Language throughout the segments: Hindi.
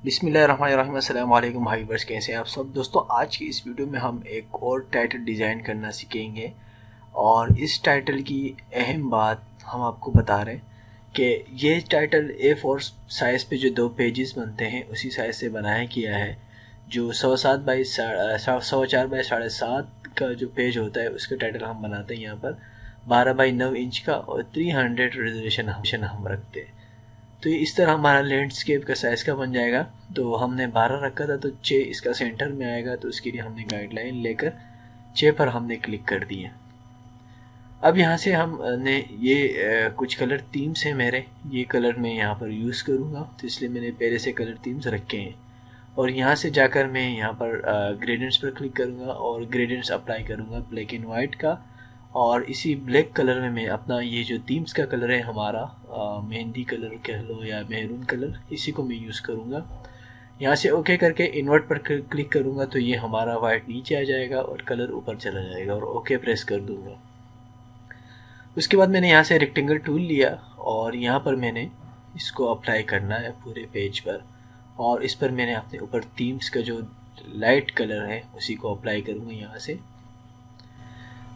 बिस्मिल्लाहिर्रहमानिर्रहीम। अस्सलाम वालेकुम भाई वर्स, कैसे हैं आप सब दोस्तों। आज की इस वीडियो में हम एक और टाइटल डिज़ाइन करना सीखेंगे और इस टाइटल की अहम बात हम आपको बता रहे हैं कि ये टाइटल A4 साइज़ पे जो 2 पेजेस बनते हैं उसी साइज़ से बनाया किया है। जो 4 का जो पेज होता है उसका टाइटल हम बनाते हैं यहाँ पर 12 बाई 9 इंच का और 300 रेजोल्यूशन हम रखते हैं। तो ये इस तरह हमारा लैंडस्केप का साइज़ का बन जाएगा। तो हमने 12 रखा था तो 6 इसका सेंटर में आएगा, तो उसके लिए हमने गाइडलाइन लेकर 6 पर हमने क्लिक कर दिया। अब यहाँ से हमने ये कुछ कलर थीम्स हैं मेरे, ये कलर मैं यहाँ पर यूज़ करूँगा, तो इसलिए मैंने पहले से कलर थीम्स रखे हैं। और यहाँ से जाकर मैं यहाँ पर ग्रेडियंट्स पर क्लिक करूँगा और ग्रेडियंट्स अप्लाई करूँगा ब्लैक एंड वाइट का। और इसी ब्लैक कलर में मैं अपना ये जो थीम्स का कलर है हमारा मेहंदी कलर कह लो या मेहरून कलर, इसी को मैं यूज़ करूँगा। यहाँ से ओके करके इन्वर्ट पर क्लिक करूँगा तो ये हमारा वाइट नीचे आ जाएगा और कलर ऊपर चला जाएगा और ओके प्रेस कर दूँगा। उसके बाद मैंने यहाँ से रेक्टेंगल टूल लिया और यहाँ पर मैंने इसको अप्लाई करना है पूरे पेज पर। और इस पर मैंने अपने ऊपर थीम्स का जो लाइट कलर है उसी को अप्लाई करूँगा यहाँ से।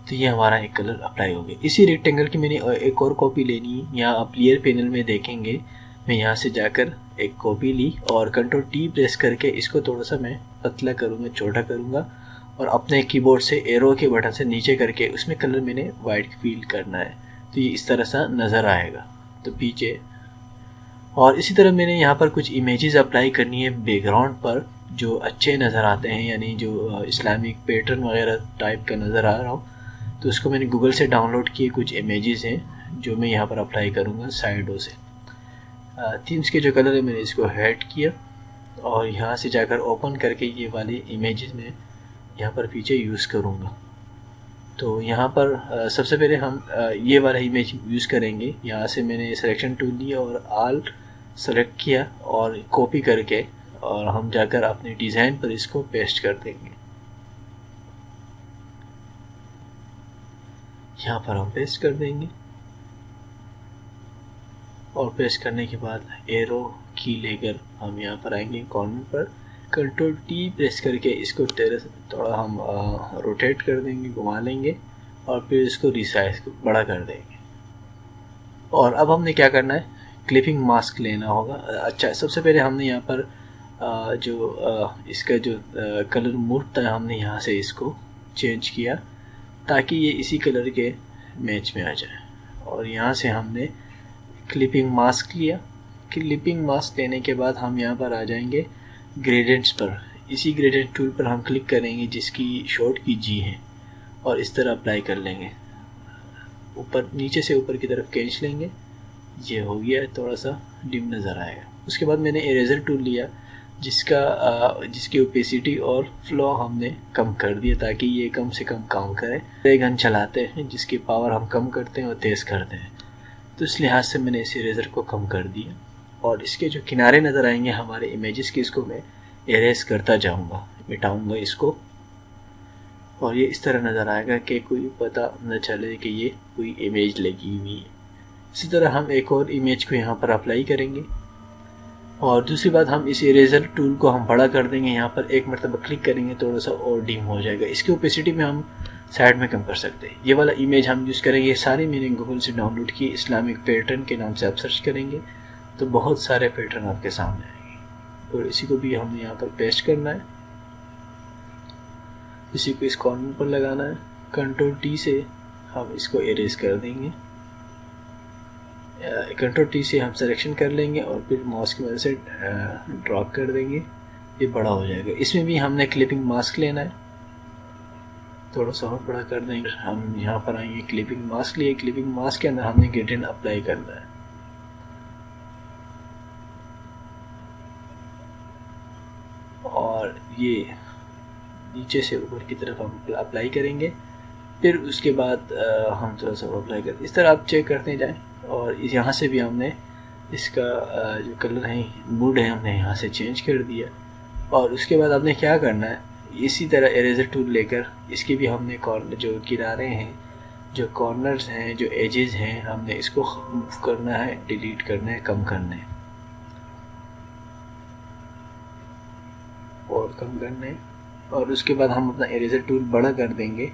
तो ये हमारा एक कलर अप्लाई हो गया। इसी रेक्टेंगल की मैंने एक और कॉपी लेनी है। यहाँ आप लेयर पैनल में देखेंगे, मैं यहाँ से जाकर एक कॉपी ली और कंट्रोल टी प्रेस करके इसको थोड़ा सा मैं पतला करूँगा, छोटा करूँगा और अपने कीबोर्ड से एरो के बटन से नीचे करके उसमें कलर मैंने वाइट फील करना है। तो ये इस तरह सा नज़र आएगा तो पीछे। और इसी तरह मैंने यहाँ पर कुछ इमेजेस अप्लाई करनी है बैकग्राउंड पर जो अच्छे नज़र आते हैं, यानी जो इस्लामिक पैटर्न वगैरह टाइप का नज़र आ रहा हो। तो उसको मैंने गूगल से डाउनलोड किए कुछ इमेजेस हैं जो मैं यहाँ पर अप्लाई करूँगा साइडों से। थीम्स के जो कलर है मैंने इसको ऐड किया और यहाँ से जाकर ओपन करके ये वाली इमेजेस में यहाँ पर पीछे यूज़ करूँगा। तो यहाँ पर सबसे पहले हम ये वाला इमेज यूज़ करेंगे। यहाँ से मैंने सिलेक्शन टूल लिया और ऑल सेलेक्ट किया और कॉपी करके और हम जाकर अपने डिज़ाइन पर इसको पेस्ट कर देंगे। यहाँ पर हम पेस्ट कर देंगे और पेस्ट करने के बाद एरो की लेकर हम यहाँ पर आएंगे कॉर्नर पर, कंट्रोल टी प्रेस करके इसको थोड़ा हम रोटेट कर देंगे, घुमा लेंगे और फिर इसको रिसाइज बड़ा कर देंगे। और अब हमने क्या करना है, क्लिपिंग मास्क लेना होगा। अच्छा, सबसे पहले हमने यहाँ पर इसका जो कलर मूड था हमने यहाँ से इसको चेंज किया ताकि ये इसी कलर के मैच में आ जाए। और यहाँ से हमने क्लिपिंग मास्क लिया। क्लिपिंग मास्क लेने के बाद हम यहाँ पर आ जाएंगे ग्रेडियंट्स पर। इसी ग्रेडियंट टूल पर हम क्लिक करेंगे जिसकी शॉर्ट की जी है और इस तरह अप्लाई कर लेंगे। ऊपर नीचे से ऊपर की तरफ खींच लेंगे, ये हो गया, थोड़ा सा डिम नज़र आएगा। उसके बाद मैंने इरेजर टूल लिया जिसकी ओपेसिटी और फ्लो हमने कम कर दिया ताकि ये कम से कम काम करे। गन चलाते हैं जिसकी पावर हम कम करते हैं और तेज़ करते हैं, तो इस लिहाज से मैंने इस इरेजर को कम कर दिया। और इसके जो किनारे नज़र आएंगे हमारे इमेजेस की, इसको मैं एरेज करता जाऊंगा, मिटाऊंगा इसको। और ये इस तरह नज़र आएगा कि कोई पता न चले कि ये कोई इमेज लगी हुई है। इसी तरह हम एक और इमेज को यहाँ पर अप्लाई करेंगे। और दूसरी बात, हम इस इरेजर टूल को हम बड़ा कर देंगे। यहाँ पर एक मरतबा क्लिक करेंगे, थोड़ा सा और डिम हो जाएगा। इसकी ओपेसिटी में हम साइड में कम कर सकते हैं। ये वाला इमेज हम यूज़ करेंगे। ये सारी मैंने गूगल से डाउनलोड की, इस्लामिक पैटर्न के नाम से आप सर्च करेंगे तो बहुत सारे पैटर्न आपके सामने आएंगे। और इसी को भी हमने यहाँ पर पेस्ट करना है, इसी को इस कॉर्नर पर लगाना है। कंट्रोल टी से हम इसको इरेज कर देंगे। कंट्रोल टी से हम सिलेक्शन कर लेंगे और फिर माउस की मदद से ड्रॉप कर देंगे, ये बड़ा हो जाएगा। इसमें भी हमने क्लिपिंग मास्क लेना है, थोड़ा सा और बड़ा कर देंगे। हम यहाँ पर आएंगे, क्लिपिंग मास्क लिए, क्लिपिंग मास्क के अंदर हमने ग्रेडियंट अप्लाई करना है। और ये नीचे से ऊपर की तरफ हम अप्लाई करेंगे, फिर उसके बाद हम थोड़ा सा अप्लाई करते, इस तरह आप चेक करते जाएं। और यहाँ से भी हमने इसका जो कलर है, मूड है, हमने यहाँ से चेंज कर दिया। और उसके बाद आपने क्या करना है, इसी तरह इरेजर टूल लेकर इसके भी हमने कॉर्नर जो किनारे हैं, जो कॉर्नर्स हैं, जो एजेस हैं, हमने इसको मूव करना है, डिलीट करना है, कम करना है। और कम करने, और उसके बाद हम अपना इरेजर टूल बड़ा कर देंगे,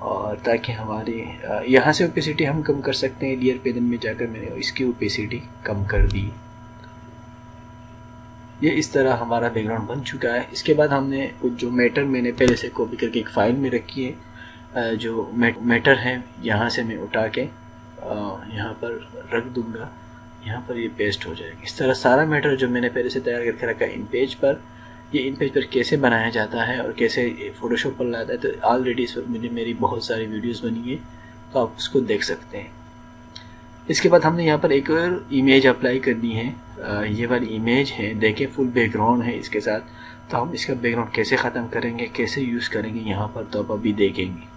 और ताकि हमारी यहाँ से ओपेसिटी हम कम कर सकते हैं। लेयर पैनल में जाकर मैंने इसकी ओपेसिटी कम कर दी। ये इस तरह हमारा बैकग्राउंड बन चुका है। इसके बाद हमने कुछ जो मैटर मैंने पहले से कॉपी करके एक फ़ाइल में रखी है, जो मैटर है यहाँ से मैं उठा के यहाँ पर रख दूँगा। यहाँ पर ये पेस्ट हो जाएगा। इस तरह सारा मैटर जो मैंने पहले से तैयार करके रखा है इन पेज पर, ये इन पेज पर कैसे बनाया जाता है और कैसे फोटोशॉप पर लाता है, तो ऑलरेडी इस पर मेरी बहुत सारी वीडियोस बनी है, तो आप उसको देख सकते हैं। इसके बाद हमने यहाँ पर एक और इमेज अप्लाई करनी है। ये वाली इमेज है, देखें फुल बैकग्राउंड है इसके साथ। तो हम इसका बैकग्राउंड कैसे ख़त्म करेंगे, कैसे यूज़ करेंगे यहाँ पर, तो आप अभी देखेंगे।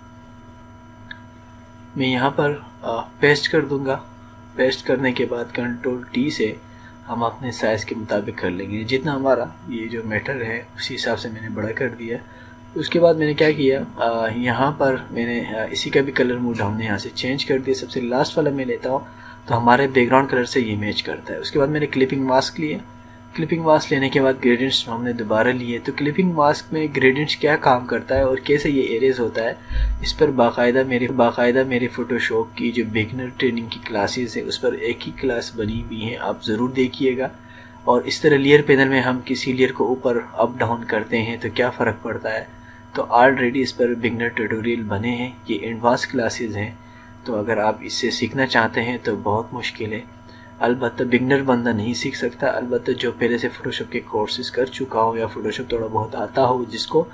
मैं यहाँ पर पेस्ट कर दूँगा। पेस्ट करने के बाद Ctrl+T से हम अपने साइज़ के मुताबिक कर लेंगे। जितना हमारा ये जो मैटर है उसी हिसाब से मैंने बड़ा कर दिया। उसके बाद मैंने क्या किया, यहाँ पर मैंने इसी का भी कलर मोड हमने यहाँ से चेंज कर दिया। सबसे लास्ट वाला मैं लेता हूँ तो हमारे बैकग्राउंड कलर से ये मैच करता है। उसके बाद मैंने क्लिपिंग मास्क लिया। क्लिपिंग मास्क लेने के बाद ग्रेडियंट्स हमने दोबारा लिए। तो क्लिपिंग मास्क में ग्रेडियंट्स क्या काम करता है और कैसे ये एरेज होता है, इस पर बाकायदा मेरे फ़ोटोशॉप की जो बिगनर ट्रेनिंग की क्लासेस है उस पर एक ही क्लास बनी हुई है, आप ज़रूर देखिएगा। और इस तरह लेयर पैनल में हम किसी लेयर को ऊपर अप डाउन करते हैं तो क्या फ़र्क पड़ता है, तो ऑलरेडी इस पर बिगनर ट्यूटोरियल बने हैं। ये एडवांस क्लासेस हैं, तो अगर आप इससे सीखना चाहते हैं तो बहुत मुश्किल है। अलबत्ता बिगनर बंदा नहीं सीख सकता, अलबत्ता जो पहले से फ़ोटोशॉप के कोर्सेज कर चुका हो या फ़ोटोशॉप थोड़ा बहुत आता हो जिसको,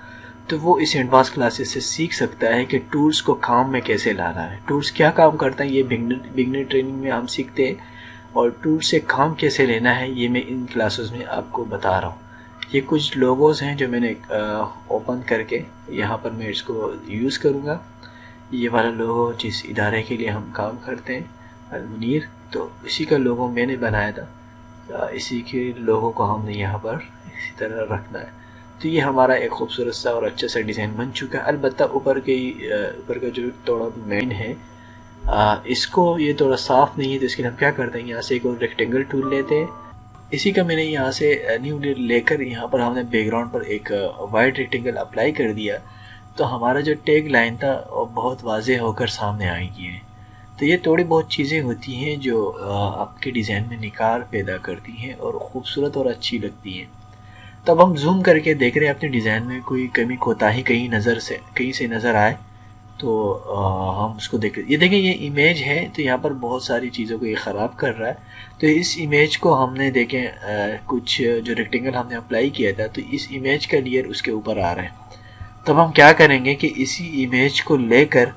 तो वो इस एडवांस क्लासेस से सीख सकता है कि टूल्स को काम में कैसे लाना है, टूल्स क्या काम करता है, ये बिगनर ट्रेनिंग में हम सीखते हैं। और टूल से काम कैसे लेना है ये मैं इन क्लासेस में आपको बता रहा हूँ। ये कुछ लोगोस हैं जो मैंने ओपन करके यहाँ पर मैं इसको यूज़ करूँगा। ये वाला लोगो जिस इदारे के लिए हम काम करते हैं, अलमुनीर, तो इसी का लोगो मैंने बनाया था। इसी के लोगो को हमने यहाँ पर इसी तरह रखना है। तो ये हमारा एक खूबसूरत सा और अच्छा सा डिज़ाइन बन चुका है। अलबत्ता ऊपर का जो थोड़ा मेन है, इसको ये थोड़ा साफ़ नहीं है, तो इसके लिए हम क्या करते हैं, यहाँ से एक और रेक्टेंगल टूल लेते हैं। इसी का मैंने यहाँ से न्यू लेयर लेकर यहाँ पर हमने बैकग्राउंड पर एक वाइड रेक्टेंगल अप्लाई कर दिया। तो हमारा जो टैग लाइन था वो बहुत वाज़ेह होकर सामने आएगी है। तो ये थोड़ी बहुत चीज़ें होती हैं जो आपके डिज़ाइन में निखार पैदा करती हैं और ख़ूबसूरत और अच्छी लगती हैं। तब हम जूम करके देख रहे हैं अपने डिज़ाइन में कोई कमी कोताही कहीं से नज़र आए तो हम उसको देख, ये देखें ये इमेज है, तो यहाँ पर बहुत सारी चीज़ों को ये ख़राब कर रहा है। तो इस इमेज को हमने देखें कुछ जो रेक्टेंगल हमने अप्लाई किया था, तो इस इमेज का लेयर उसके ऊपर आ रहा है। तब हम क्या करेंगे कि इसी इमेज को लेकर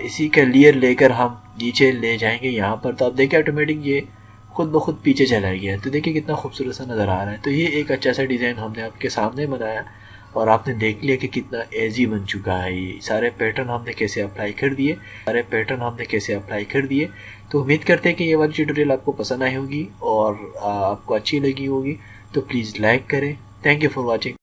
इसी का लेयर लेकर हम नीचे ले जाएंगे यहाँ पर। तो आप देखिए ऑटोमेटिक ये खुद ब खुद पीछे चला गया। तो देखिए कितना खूबसूरत सा नज़र आ रहा है। तो ये एक अच्छा सा डिज़ाइन हमने आपके सामने बनाया और आपने देख लिया कि कितना एजी बन चुका है। ये सारे पैटर्न हमने कैसे अप्लाई कर दिए। तो उम्मीद करते हैं कि ये वाली ट्यूटोरियल आपको पसंद आई होगी और आपको अच्छी लगी होगी। तो प्लीज़ लाइक करें। Thank you for watching.